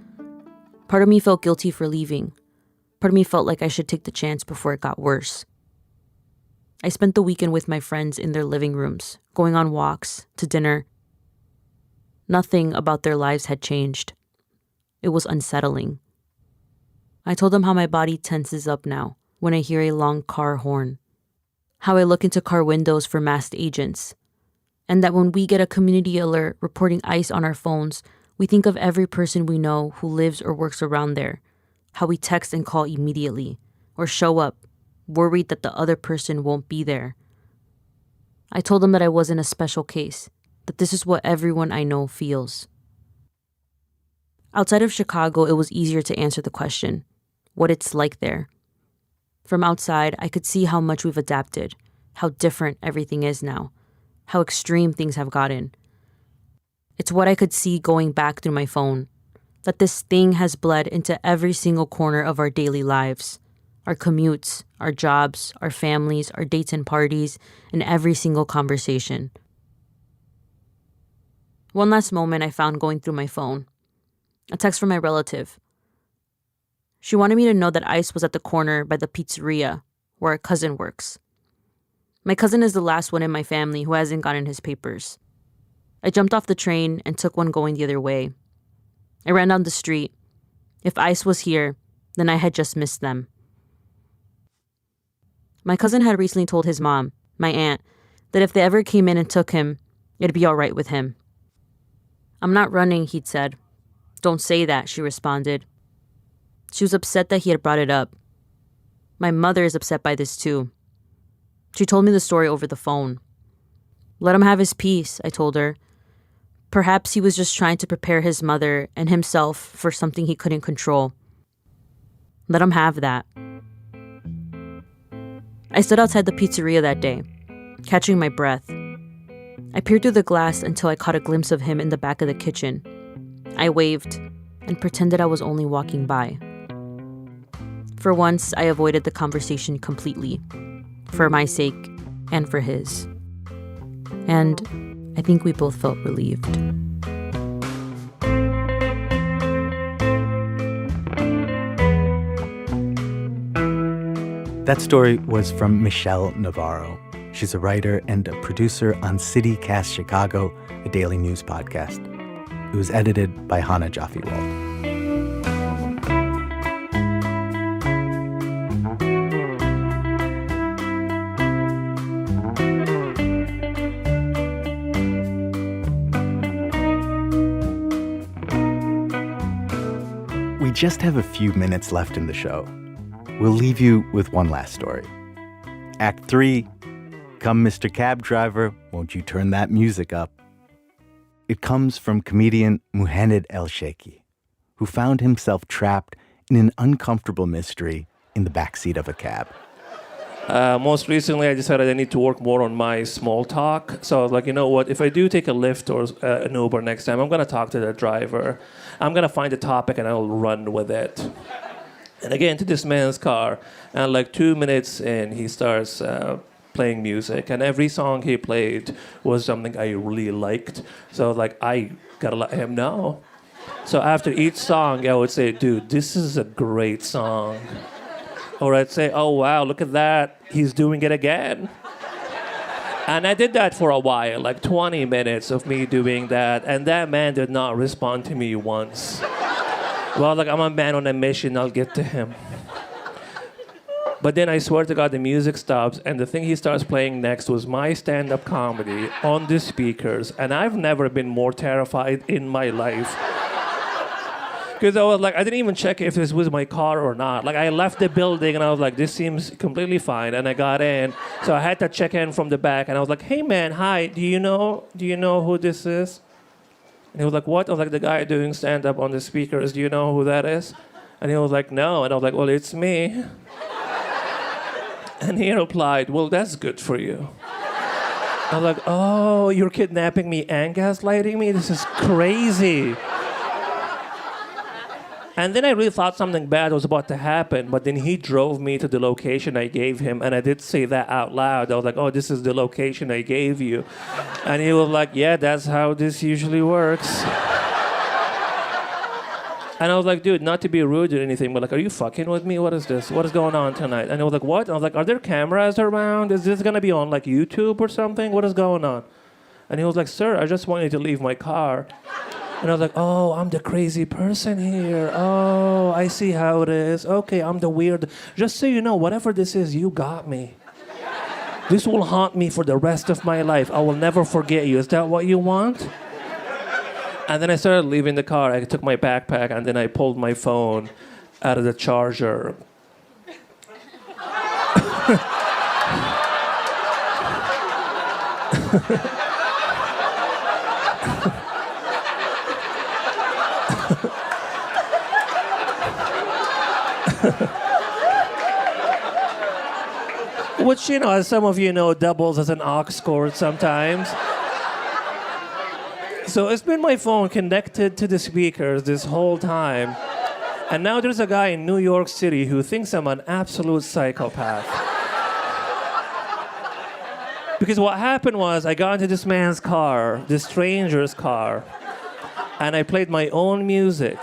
Part of me felt guilty for leaving. Part of me felt like I should take the chance before it got worse. I spent the weekend with my friends in their living rooms, going on walks, to dinner. Nothing about their lives had changed. It was unsettling. I told them how my body tenses up now when I hear a long car horn, how I look into car windows for masked agents, and that when we get a community alert reporting ICE on our phones, we think of every person we know who lives or works around there, how we text and call immediately, or show up, worried that the other person won't be there. I told them that I wasn't a special case, that this is what everyone I know feels. Outside of Chicago, it was easier to answer the question, what it's like there. From outside, I could see how much we've adapted, how different everything is now, how extreme things have gotten. It's what I could see going back through my phone, that this thing has bled into every single corner of our daily lives. Our commutes, our jobs, our families, our dates and parties, and every single conversation. One last moment I found going through my phone. A text from my relative. She wanted me to know that ICE was at the corner by the pizzeria where our cousin works. My cousin is the last one in my family who hasn't gotten his papers. I jumped off the train and took one going the other way. I ran down the street. If ICE was here, then I had just missed them. My cousin had recently told his mom, my aunt, that if they ever came in and took him, it'd be all right with him. I'm not running, he'd said. Don't say that, she responded. She was upset that he had brought it up. My mother is upset by this too. She told me the story over the phone. Let him have his peace, I told her. Perhaps he was just trying to prepare his mother and himself for something he couldn't control. Let him have that. I stood outside the pizzeria that day, catching my breath. I peered through the glass until I caught a glimpse of him in the back of the kitchen. I waved and pretended I was only walking by. For once, I avoided the conversation completely, for my sake and for his. And I think we both felt relieved. That story was from Michelle Navarro. She's a writer and a producer on CityCast Chicago, a daily news podcast. It was edited by Hannah Jaffe-Wald. We just have a few minutes left in the show. We'll leave you with one last story. Act 3, come Mr. Cab Driver, won't you turn that music up? It comes from comedian Muhammad El-Sheikhi, who found himself trapped in an uncomfortable mystery in the backseat of a cab. Most recently, I decided I need to work more on my small talk. So I was like, you know what? If I do take a Lyft or an Uber next time, I'm going to talk to the driver. I'm going to find a topic and I'll run with it. And I get into this man's car, and like 2 minutes in, he starts playing music. And every song he played was something I really liked. So like, I got to let him know. So after each song, I would say, dude, this is a great song. Or I'd say, oh, wow, look at that. He's doing it again. And I did that for a while, like 20 minutes of me doing that. And that man did not respond to me once. Well, like, I'm a man on a mission. I'll get to him. But then I swear to God, the music stops, and the thing he starts playing next was my stand-up comedy on the speakers, and I've never been more terrified in my life. Because I was like, I didn't even check if this was my car or not. Like, I left the building, and I was like, this seems completely fine, and I got in. So I had to check in from the back, and I was like, hey, man, hi, do you know who this is? And he was like, what? I was like, the guy doing stand-up on the speakers, do you know who that is? And he was like, no. And I was like, well, it's me. And he replied, well, that's good for you. I was like, oh, you're kidnapping me and gaslighting me? This is crazy. And then I really thought something bad was about to happen, but then he drove me to the location I gave him, and I did say that out loud. I was like, oh, this is the location I gave you. And he was like, yeah, that's how this usually works. And I was like, dude, not to be rude or anything, but like, are you fucking with me? What is this? What is going on tonight? And he was like, what? And I was like, are there cameras around? Is this gonna be on like YouTube or something? What is going on? And he was like, sir, I just want you to leave my car. And I was like, oh, I'm the crazy person here. Oh, I see how it is. Okay, I'm the weird. Just so you know, whatever this is, you got me. This will haunt me for the rest of my life. I will never forget you. Is that what you want? And then I started leaving the car. I took my backpack, and then I pulled my phone out of the charger. Which, you know, as some of you know, doubles as an aux cord sometimes. So it's been my phone connected to the speakers this whole time. And now there's a guy in New York City who thinks I'm an absolute psychopath. Because what happened was I got into this man's car, this stranger's car, and I played my own music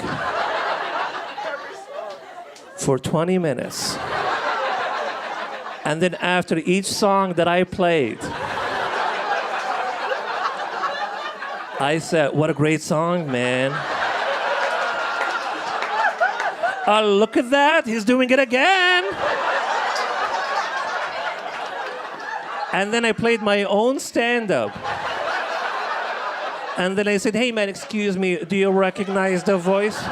for 20 minutes. And then after each song that I played, I said, what a great song, man. Oh, look at that. He's doing it again. And then I played my own stand-up. And then I said, hey, man, excuse me, do you recognize the voice?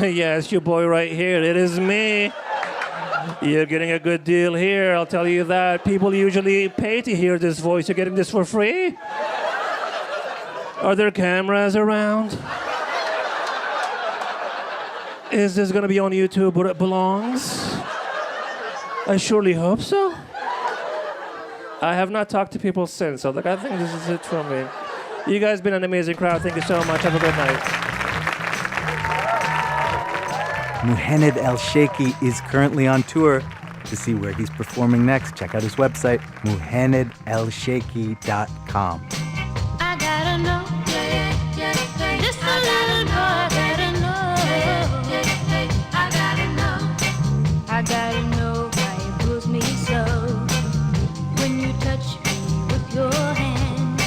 Yes, your boy right here. It is me. You're getting a good deal here, I'll tell you that. People usually pay to hear this voice. You're getting this for free? Are there cameras around? Is this going to be on YouTube where it belongs? I surely hope so. I have not talked to people since, so like, I think this is it for me. You guys have been an amazing crowd. Thank you so much. Have a good night. Muhannad El-Sheikhy is currently on tour. To see where he's performing next, check out his website, muhannadelsheikhy.com. I gotta know, just a little boy, I gotta know why it moves me so. When you touch me with your hand,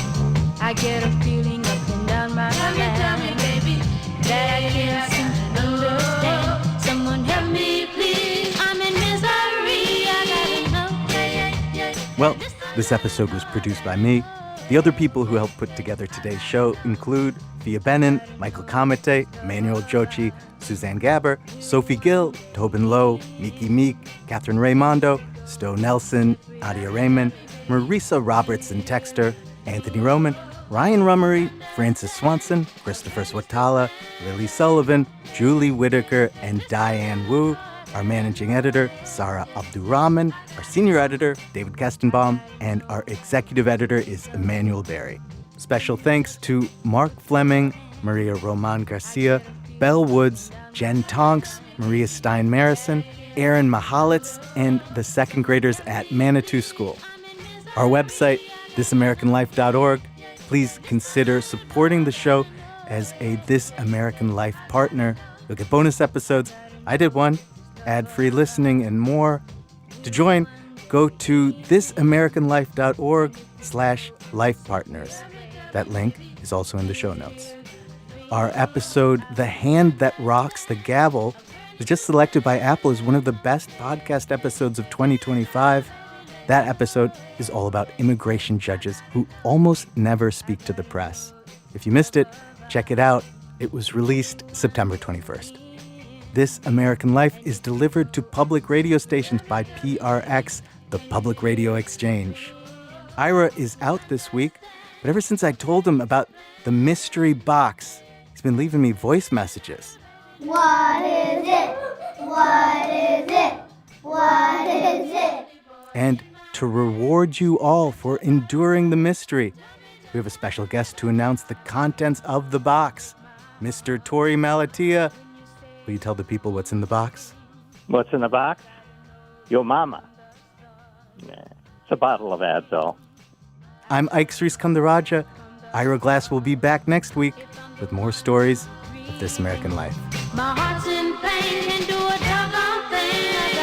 I get a feeling up and down my spine. Tell me, baby, that I can't seem to understand. Someone help me, please. I'm in misery. I gotta know. Well, this episode was produced by me. The other people who helped put together today's show include Fia Benin, Michael Kamete, Emmanuel Jochi, Suzanne Gaber, Sophie Gill, Tobin Lowe, Miki Meek, Catherine Raimondo, Stowe Nelson, Nadia Raymond, Marisa Robertson-Texter, Anthony Roman, Ryan Rummery, Francis Swanson, Christopher Swatala, Lily Sullivan, Julie Whitaker, and Diane Wu. Our managing editor, Sarah Abdurrahman, our senior editor, David Kestenbaum, and our executive editor is Emmanuel Berry. Special thanks to Mark Fleming, Maria Roman Garcia, Belle Woods, Jen Tonks, Maria Stein-Marison, Aaron Mahalitz, and the second graders at Manitou School. Our website, thisamericanlife.org. Please consider supporting the show as a This American Life partner. You'll get bonus episodes. I did one. Ad-free listening, and more. To join, go to thisamericanlife.org/lifepartners. That link is also in the show notes. Our episode, The Hand That Rocks the Gavel, was just selected by Apple as one of the best podcast episodes of 2025. That episode is all about immigration judges who almost never speak to the press. If you missed it, check it out. It was released September 21st. This American Life is delivered to public radio stations by PRX, the Public Radio Exchange. Ira is out this week, but ever since I told him about the mystery box, he's been leaving me voice messages. What is it? What is it? What is it? And to reward you all for enduring the mystery, we have a special guest to announce the contents of the box. Mr. Tori Malatia, will you tell the people what's in the box? What's in the box? Your mama. It's a bottle of Advil. I'm Ike Sriskandaraja. Ira Glass will be back next week with more stories of This American Life. My heart's in pain, can't do a doggone thing.